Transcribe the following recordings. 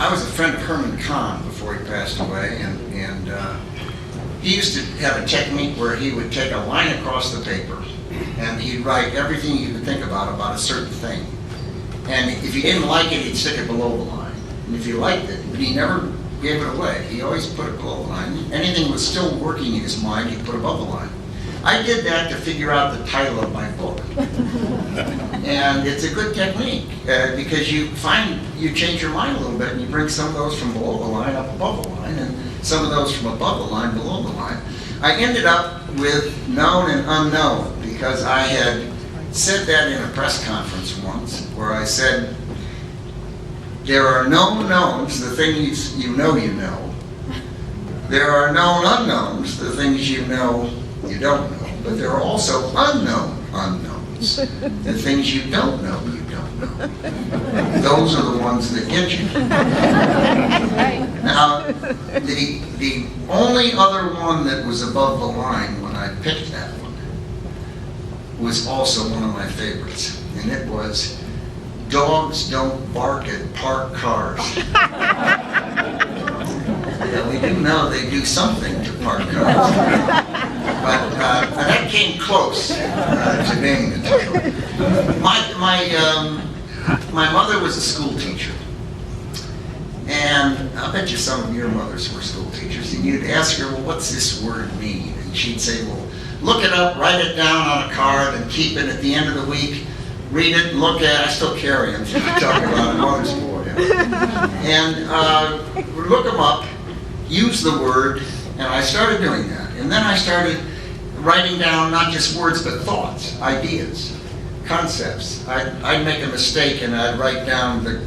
I was a friend of Herman Kahn before he passed away, and he used to have a technique where he would take a line across the paper, and he'd write everything you could think about a certain thing. And if you didn't like it, he'd stick it below the line. And if you liked it, but he never gave it away. He always put it below the line. Anything was still working in his mind, he'd put above the line. I did that to figure out the title of my book. And it's a good technique because you change your mind a little bit and you bring some of those from below the line up above the line and some of those from above the line below the line. I ended up with known and unknown because I had said that in a press conference once where I said, there are known knowns, the things you know you know. There are known unknowns, the things you know you don't know. But there are also unknown unknowns, the things you don't know you don't know. Those are the ones that get you. Now, the only other one that was above the line when I picked that one was also one of my favorites, and it was, dogs don't bark at parked cars. Yeah, we do know they do something to parked cars. But that came close to being the title. My mother was a school teacher. And I bet you some of your mothers were school teachers. And you'd ask her, well, what's this word mean? And she'd say, well, look it up, write it down on a card, and keep it at the end of the week. Read it and look at it. I still carry them. She's talking about a mother's board. And look them up, use the word, and I started doing that. And then I started writing down not just words, but thoughts, ideas, concepts. I'd make a mistake and I'd write down that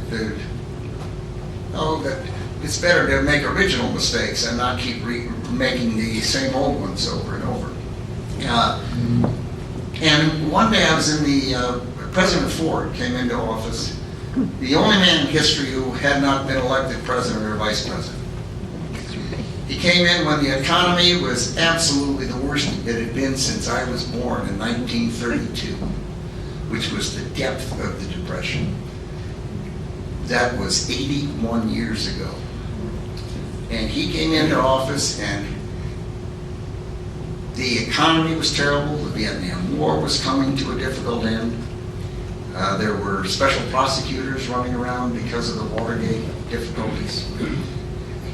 it's better to make original mistakes and not keep making the same old ones over and over. And one day I was in the, President Ford came into office, the only man in history who had not been elected president or vice president. He came in when the economy was absolutely the worst it had been since I was born in 1932, which was the depth of the Depression. That was 81 years ago. And he came into office and the economy was terrible, the Vietnam War was coming to a difficult end. There were special prosecutors running around because of the Watergate difficulties.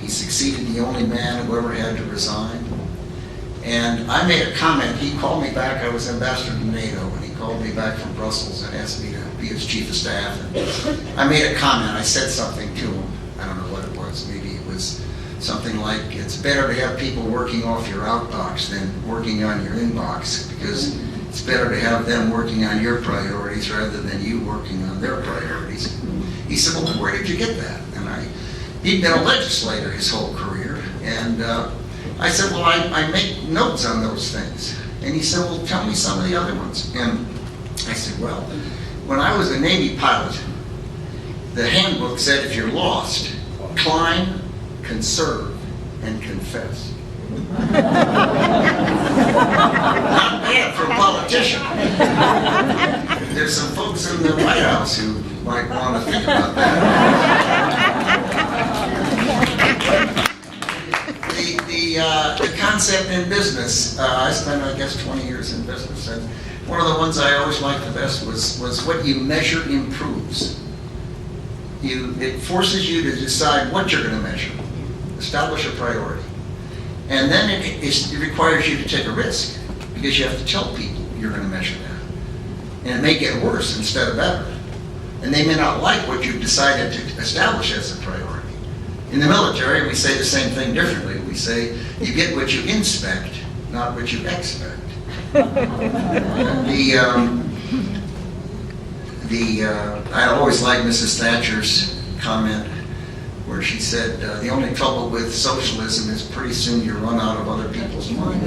He succeeded the only man who ever had to resign. And I made a comment. He called me back. I was ambassador to NATO, and he called me back from Brussels and asked me to be his chief of staff. And I made a comment. I said something to him. I don't know what it was. Maybe it was something like, it's better to have people working off your outbox than working on your inbox, because it's better to have them working on your priorities rather than you working on their priorities. He said, well, where did you get that? And he'd been a legislator his whole career, and I said, well, I make notes on those things. And he said, well, tell me some of the other ones. And I said, well, when I was a Navy pilot, the handbook said if you're lost, climb, conserve, and confess. Not bad for a politician. There's some folks in the White House who might want to think about that. The concept in business, I spent, I guess, 20 years in business, and one of the ones I always liked the best was what you measure improves. It forces you to decide what you're going to measure, establish a priority. And then it requires you to take a risk, because you have to tell people you're going to measure that. And it may get worse instead of better. And they may not like what you've decided to establish as a priority. In the military, we say the same thing differently. We say, you get what you inspect, not what you expect. I always like Mrs. Thatcher's comment where she said, the only trouble with socialism is pretty soon you run out of other people's money.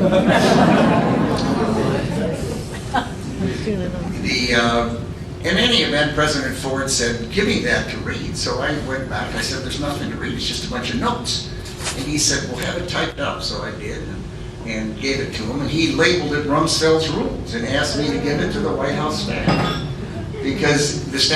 In any event, President Ford said, give me that to read. So I went back, I said, there's nothing to read, it's just a bunch of notes. And he said, well, have it typed up. So I did, and gave it to him, and he labeled it Rumsfeld's Rules and asked me to give it to the White House staff. Because the staff